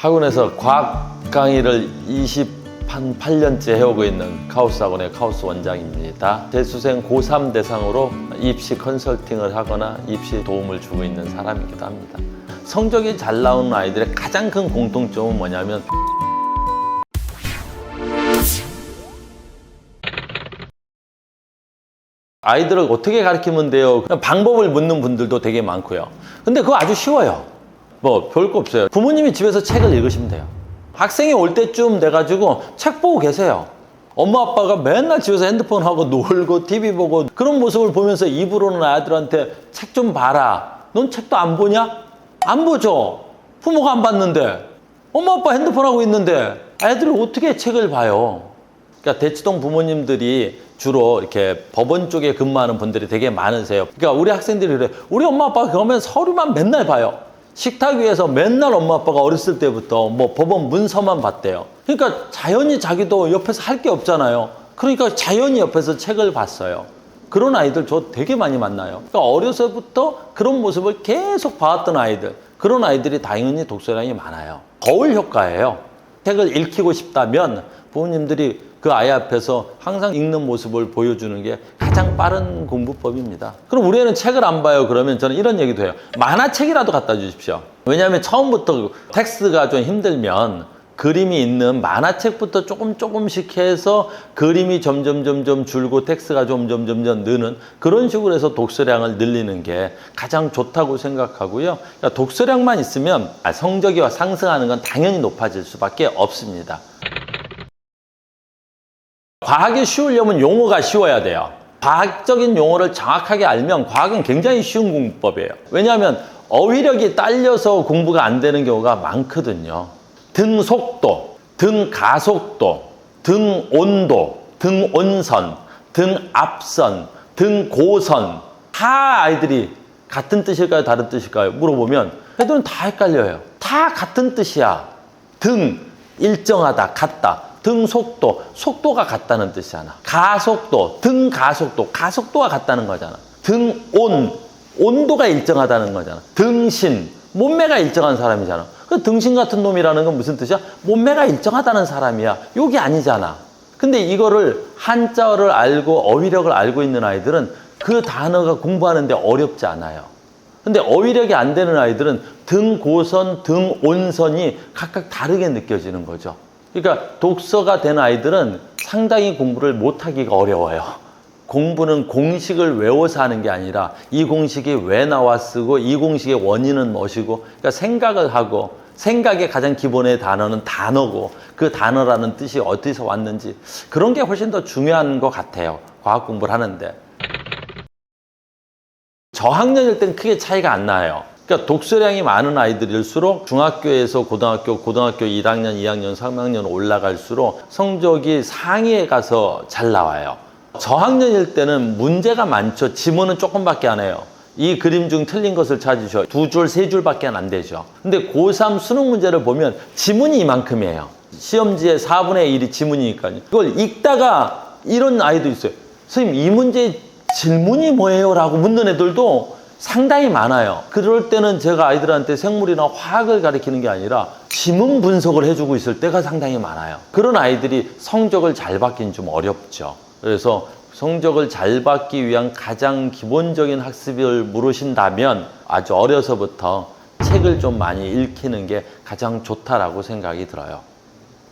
학원에서 과학 강의를 28년째 해오고 있는 카오스 학원의 카오스 원장입니다. 재수생 고3 대상으로 입시 컨설팅을 하거나 입시 도움을 주고 있는 사람이기도 합니다. 성적이 잘 나오는 아이들의 가장 큰 공통점은 뭐냐면 아이들을 어떻게 가르치면 돼요? 방법을 묻는 분들도 되게 많고요. 근데 그거 아주 쉬워요. 뭐 별거 없어요. 부모님이 집에서 책을 읽으시면 돼요. 학생이 올 때쯤 돼가지고 책 보고 계세요. 엄마 아빠가 맨날 집에서 핸드폰 하고 놀고 TV 보고 그런 모습을 보면서 입으로는 아이들한테 책 좀 봐라. 넌 책도 안 보냐? 안 보죠. 부모가 안 봤는데 엄마 아빠 핸드폰 하고 있는데 애들이 어떻게 책을 봐요? 그러니까 대치동 부모님들이 주로 이렇게 법원 쪽에 근무하는 분들이 되게 많으세요. 그러니까 우리 학생들이 그래. 우리 엄마 아빠가 그러면 서류만 맨날 봐요. 식탁 위에서 맨날 엄마 아빠가 어렸을 때부터 뭐 법원 문서만 봤대요. 그러니까 자연히 자기도 옆에서 할 게 없잖아요. 그러니까 자연히 옆에서 책을 봤어요. 그런 아이들 저 되게 많이 만나요. 그러니까 어려서부터 그런 모습을 계속 봐왔던 아이들, 그런 아이들이 당연히 독서량이 많아요. 거울 효과예요. 책을 읽히고 싶다면 부모님들이 그 아이 앞에서 항상 읽는 모습을 보여주는 게 가장 빠른 공부법입니다. 그럼 우리 애는 책을 안 봐요. 그러면 저는 이런 얘기도 해요. 만화책이라도 갖다 주십시오. 왜냐하면 처음부터 텍스트가 좀 힘들면 그림이 있는 만화책부터 조금씩 해서 그림이 점점 줄고 텍스트가 점점 느는 그런 식으로 해서 독서량을 늘리는 게 가장 좋다고 생각하고요. 그러니까 독서량만 있으면 성적이 상승하는 건 당연히 높아질 수밖에 없습니다. 과학이 쉬우려면 용어가 쉬워야 돼요. 과학적인 용어를 정확하게 알면 과학은 굉장히 쉬운 공부법이에요. 왜냐하면 어휘력이 딸려서 공부가 안 되는 경우가 많거든요. 등 속도, 등 가속도, 등 온도, 등 온선, 등 앞선, 등 고선 다 아이들이 같은 뜻일까요? 다른 뜻일까요? 물어보면 애들은 다 헷갈려요. 다 같은 뜻이야. 등, 일정하다, 같다. 등 속도, 속도가 같다는 뜻이잖아. 가속도, 등 가속도, 가속도가 같다는 거잖아. 등 온, 온도가 일정하다는 거잖아. 등신, 몸매가 일정한 사람이잖아. 그 등신 같은 놈이라는 건 무슨 뜻이야? 몸매가 일정하다는 사람이야. 여기 아니잖아. 근데 이거를 한자어를 알고 어휘력을 알고 있는 아이들은 그 단어가 공부하는데 어렵지 않아요. 근데 어휘력이 안 되는 아이들은 등 고선, 등 온선이 각각 다르게 느껴지는 거죠. 그러니까 독서가 된 아이들은 상당히 공부를 못하기가 어려워요. 공부는 공식을 외워서 하는 게 아니라 이 공식이 왜 나왔고 이 공식의 원인은 무엇이고 그러니까 생각을 하고 생각의 가장 기본의 단어는 단어고 그 단어라는 뜻이 어디서 왔는지 그런 게 훨씬 더 중요한 것 같아요. 과학 공부를 하는데. 저학년일 땐 크게 차이가 안 나요. 그러니까 독서량이 많은 아이들일수록 중학교에서 고등학교 1학년, 2학년, 3학년 올라갈수록 성적이 상위에 가서 잘 나와요. 저학년일 때는 문제가 많죠. 지문은 조금밖에 안 해요. 이 그림 중 틀린 것을 찾으셔. 2줄, 3줄밖에 안 되죠. 근데 고3 수능 문제를 보면 지문이 이만큼이에요. 시험지의 4분의 1이 지문이니까요. 이걸 읽다가 이런 아이도 있어요. 선생님, 이 문제의 질문이 뭐예요? 라고 묻는 애들도 상당히 많아요. 그럴 때는 제가 아이들한테 생물이나 화학을 가르치는 게 아니라 지문 분석을 해주고 있을 때가 상당히 많아요. 그런 아이들이 성적을 잘 받기는 좀 어렵죠. 그래서 성적을 잘 받기 위한 가장 기본적인 학습을 물으신다면 아주 어려서부터 책을 좀 많이 읽히는 게 가장 좋다라고 생각이 들어요.